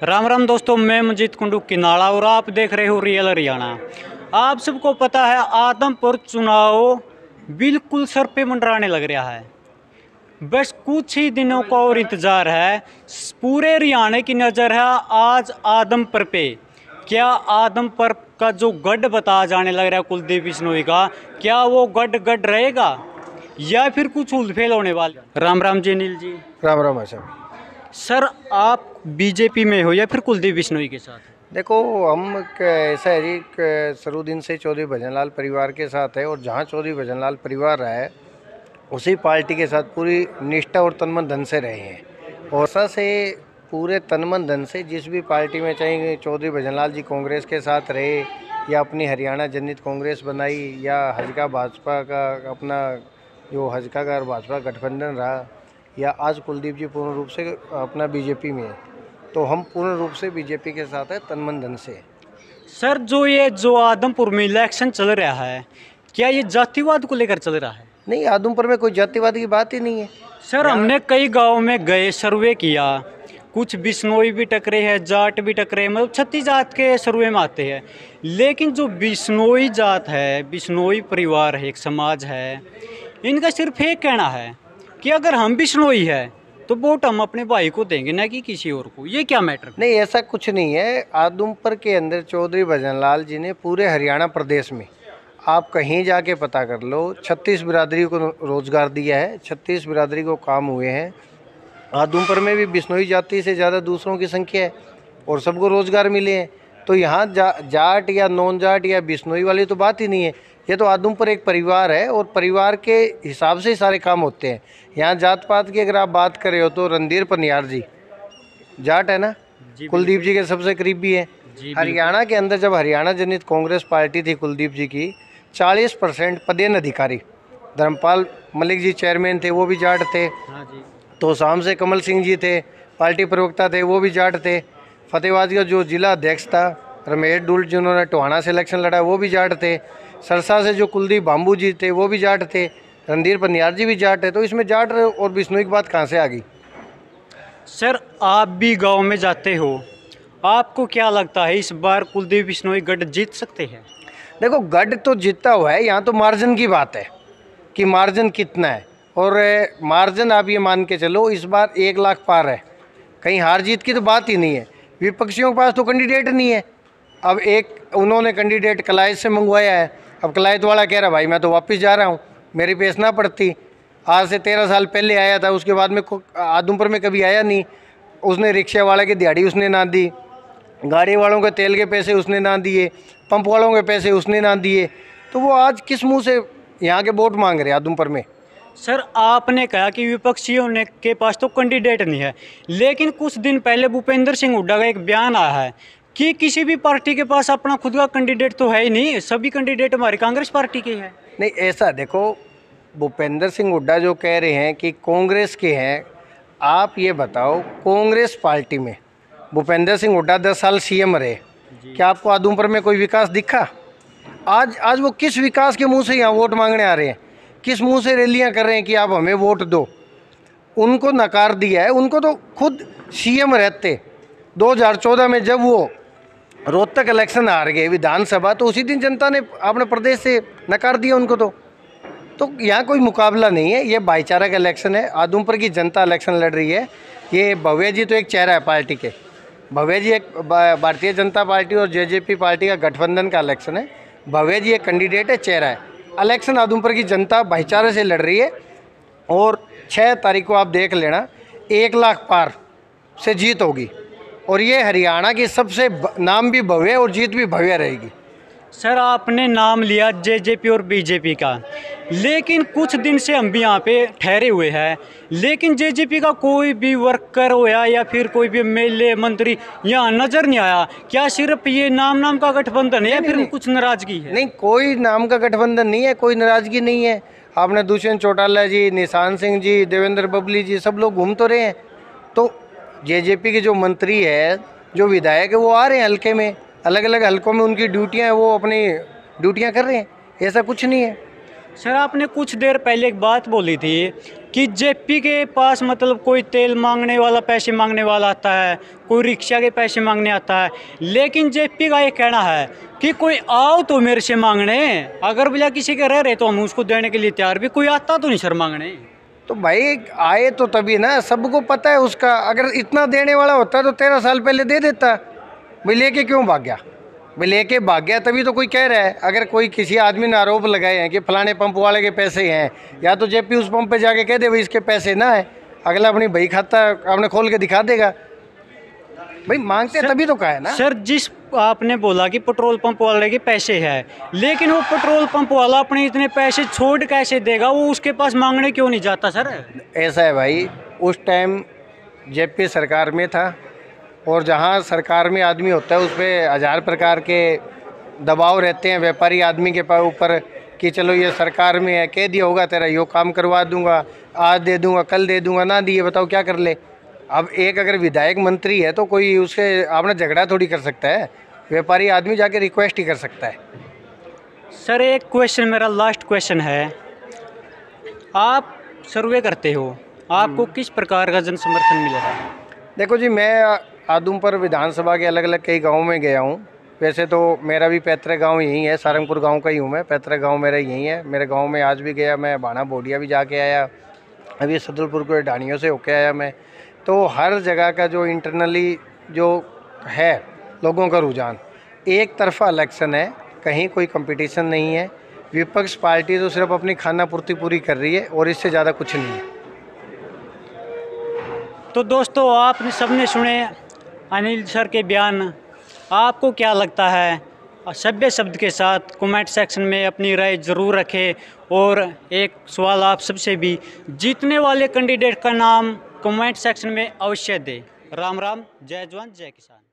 राम राम दोस्तों, मैं मंजीत कुंडू किनाला और आप देख रहे हो रियल हरियाणा। आप सबको पता है आदमपुर चुनाव बिल्कुल सर पे मंडराने लग रहा है। बस कुछ ही दिनों का और इंतज़ार है। पूरे हरियाणा की नज़र है आज आदमपुर पे। क्या आदमपुर का जो गढ़ बताया जाने लग रहा है कुलदीप बिश्नोई का, क्या वो गढ़ गढ़ रहेगा या फिर कुछ उलझेल होने वाले? राम राम जी अनिल जी। राम राम आशा। सर आप बीजेपी में हो या फिर कुलदीप बिश्नोई के साथ? देखो ऐसा है जी शुरू से चौधरी भजनलाल परिवार के साथ है, और जहाँ चौधरी भजनलाल परिवार रहा है उसी पार्टी के साथ पूरी निष्ठा और तनमन धन से रहे हैं। और ऐसा से पूरे तनमन धन से जिस भी पार्टी में, चाहे चौधरी भजनलाल जी कांग्रेस के साथ रहे या अपनी हरियाणा जनहित कांग्रेस बनाई या हजका भाजपा का अपना जो हजका का और भाजपा गठबंधन रहा, या आज कुलदीप जी पूर्ण रूप से अपना बीजेपी में है, तो हम पूर्ण रूप से बीजेपी के साथ है तनमन धन से। सर जो आदमपुर में इलेक्शन चल रहा है, क्या ये जातिवाद को लेकर चल रहा है? नहीं, आदमपुर में कोई जातिवाद की बात ही नहीं है। सर हमने कई गांव में गए, सर्वे किया, कुछ बिश्नोई भी टकरे हैं, जाट भी टकरे हैं, मतलब 36 जात के सर्वे में आते हैं। लेकिन जो बिश्नोई जात है, बिश्नोई परिवार है, एक समाज है, इनका सिर्फ एक कहना है कि अगर हम बिश्नोई है तो वोट हम अपने भाई को देंगे, ना कि किसी और को। ये क्या मैटर? नहीं, ऐसा कुछ नहीं है। आदमपुर के अंदर चौधरी भजनलाल जी ने पूरे हरियाणा प्रदेश में, आप कहीं जाके पता कर लो, 36 बिरादरी को रोजगार दिया है, 36 बिरादरी को काम हुए हैं। आदमपुर में भी बिश्नोई जाति से ज़्यादा दूसरों की संख्या है और सबको रोजगार मिले हैं। तो यहाँ जाट या नॉन जाट या बिश्नोई वाली तो बात ही नहीं है। ये तो आदमपुर एक परिवार है और परिवार के हिसाब से ही सारे काम होते हैं। यहाँ जात पात की अगर आप बात करें हो तो रणधीर पनियार जी जाट है ना, कुलदीप जी के सबसे करीबी है। हरियाणा के अंदर जब हरियाणा जनहित कांग्रेस पार्टी थी कुलदीप जी की, 40% पदेन अधिकारी, धर्मपाल मलिक जी चेयरमैन थे, वो भी जाट थे। हाँ जी। तो शाम से कमल सिंह जी थे, पार्टी प्रवक्ता थे, वो भी जाट थे। फतेहाबाद का जो जिला अध्यक्ष था रमेश डुल्ट, जिन्होंने टोहाना से इलेक्शन लड़ा, वो भी जाट थे। सरसा से जो कुलदीप बाम्बू जी थे वो भी जाट थे। रणधीर पनियार जी भी जाट है। तो इसमें जाट और बिश्नोई की बात कहाँ से आ गई? सर आप भी गांव में जाते हो, आपको क्या लगता है इस बार कुलदीप बिश्नोई गढ़ जीत सकते हैं? देखो, गढ़ तो जीता हुआ है, यहाँ तो मार्जिन की बात है कि मार्जिन कितना है। और मार्जिन आप ये मान के चलो इस बार 1 लाख पार है, कहीं हार जीत की तो बात ही नहीं है। विपक्षियों के पास तो कैंडिडेट नहीं है। अब एक उन्होंने कैंडिडेट कलायत से मंगवाया है। अब कलायत वाला कह रहा भाई मैं तो वापस जा रहा हूँ, मेरी पेश ना पड़ती। आज से 13 साल पहले आया था, उसके बाद में आदमपुर में कभी आया नहीं। उसने रिक्शा वाले की दिहाड़ी उसने ना दी, गाड़ी वालों के तेल के पैसे उसने ना दिए, पंप वालों के पैसे उसने ना दिए। तो वो आज किस मुंह से यहाँ के वोट मांग रहे हैं आदमपुर में? सर आपने कहा कि विपक्षियों ने के पास तो कैंडिडेट नहीं है, लेकिन कुछ दिन पहले भूपेंद्र सिंह हुड्डा का एक बयान आया है कि किसी भी पार्टी के पास अपना खुद का कैंडिडेट तो है ही नहीं, सभी कैंडिडेट हमारी कांग्रेस पार्टी के हैं। नहीं, ऐसा देखो, भूपेंद्र सिंह हुड्डा जो कह रहे हैं कि कांग्रेस के हैं, आप ये बताओ कांग्रेस पार्टी में भूपेंद्र सिंह हुड्डा 10 साल सीएम रहे, क्या आपको आदमपुर में कोई विकास दिखा? आज वो किस विकास के मुंह से यहाँ वोट मांगने आ रहे हैं? किस मुंह से रैलियाँ कर रहे हैं कि आप हमें वोट दो? उनको नकार दिया है। उनको तो खुद सीएम रहते 2014 में जब वो रोहतक इलेक्शन हार गए विधानसभा, तो उसी दिन जनता ने अपने प्रदेश से नकार दिया उनको। तो यहाँ कोई मुकाबला नहीं है, ये भाईचारा का इलेक्शन है। आदमपुर की जनता इलेक्शन लड़ रही है। ये भव्य जी तो एक चेहरा है पार्टी के, भव्य जी एक भारतीय जनता पार्टी और जेजेपी पार्टी का गठबंधन का इलेक्शन है। भव्य जी एक कैंडिडेट है, चेहरा है। इलेक्शन आदमपुर की जनता भाईचारे से लड़ रही है और 6 तारीख को आप देख लेना 1 लाख पार से जीत होगी। और ये हरियाणा की सबसे नाम भी भव्य और जीत भी भव्य रहेगी। सर आपने नाम लिया जेजेपी और बीजेपी का, लेकिन कुछ दिन से हम भी यहाँ पे ठहरे हुए हैं, लेकिन जेजेपी का कोई भी वर्कर होया या फिर कोई भी एमएलए मंत्री यहाँ नज़र नहीं आया। क्या सिर्फ ये नाम का गठबंधन है या फिर कुछ नाराजगी है? नहीं, कोई नाम का गठबंधन नहीं है, कोई नाराजगी नहीं है। आपने दुष्यंत चौटाला जी, निशान सिंह जी, देवेंद्र बबली जी, सब लोग घूम तो रहे हैं। तो जेजेपी के जो मंत्री है, जो विधायक है, वो आ रहे हैं हल्के में, अलग अलग हल्कों में उनकी ड्यूटियां हैं, वो अपनी ड्यूटियां कर रहे हैं। ऐसा कुछ नहीं है। सर आपने कुछ देर पहले एक बात बोली थी कि जेपी के पास मतलब कोई तेल मांगने वाला, पैसे मांगने वाला आता है, कोई रिक्शा के पैसे मांगने आता है, लेकिन जेपी का ये कहना है कि कोई आओ तो मेरे से मांगने, अगर भैया किसी के रह रहे तो हम उसको देने के लिए तैयार भी, कोई आता तो नहीं सर मांगने। तो भाई आए तो तभी ना, सबको पता है उसका, अगर इतना देने वाला होता तो 13 साल पहले दे देता। भाई लेके क्यों भाग गया? भाई लेके भाग गया तभी तो कोई कह रहा है। अगर कोई किसी आदमी ने आरोप लगाए हैं कि फलाने पंप वाले के पैसे हैं, या तो जेपी उस पंप पे जाके कह दे भाई इसके पैसे ना है, अगला अपनी बही खाता आपने खोल के दिखा देगा। भाई मांगते तभी तो कहा है ना सर। जिस आपने बोला कि पेट्रोल पंप वाले के पैसे हैं, लेकिन वो पेट्रोल पंप वाला अपने इतने पैसे छोड़ कैसे देगा? वो उसके पास मांगने क्यों नहीं जाता सर? ऐसा है भाई, उस टाइम जेपी सरकार में था, और जहाँ सरकार में आदमी होता है उस पर 1000 प्रकार के दबाव रहते हैं व्यापारी आदमी के ऊपर कि चलो ये सरकार में है, कह दिया होगा तेरा यो काम करवा दूंगा, आज दे दूंगा, कल दे दूंगा, ना दिए बताओ क्या कर ले। अब एक अगर विधायक मंत्री है तो कोई उससे आपने झगड़ा थोड़ी कर सकता है, व्यापारी आदमी जाके रिक्वेस्ट ही कर सकता है। सर एक क्वेश्चन, मेरा लास्ट क्वेश्चन है, आप सर्वे करते हो, आपको किस प्रकार का जन समर्थन मिला है? देखो जी, मैं आदमपुर विधानसभा के अलग अलग कई गाँव में गया हूँ। वैसे तो मेरा भी पैतृक गांव यही है, सारंगपुर गांव का ही हूँ मैं, पैतृक गांव मेरा यही है। मेरे गांव में आज भी गया मैं, बाना बोडिया भी जाके आया, अभी सदुलपुर को ढानियों से होके आया मैं। तो हर जगह का जो इंटरनली जो है लोगों का रुझान, एक तरफा इलेक्शन है, कहीं कोई कंपटीशन नहीं है। विपक्ष पार्टी तो सिर्फ अपनी खाना पूर्ति पूरी कर रही है और इससे ज़्यादा कुछ नहीं है। तो दोस्तों आपने सबने सुने अनिल सर के बयान, आपको क्या लगता है? सभ्य शब्द के साथ कमेंट सेक्शन में अपनी राय ज़रूर रखें। और एक सवाल आप सबसे भी, जीतने वाले कैंडिडेट का नाम कमेंट सेक्शन में अवश्य दें। राम राम, जय जवान जय किसान।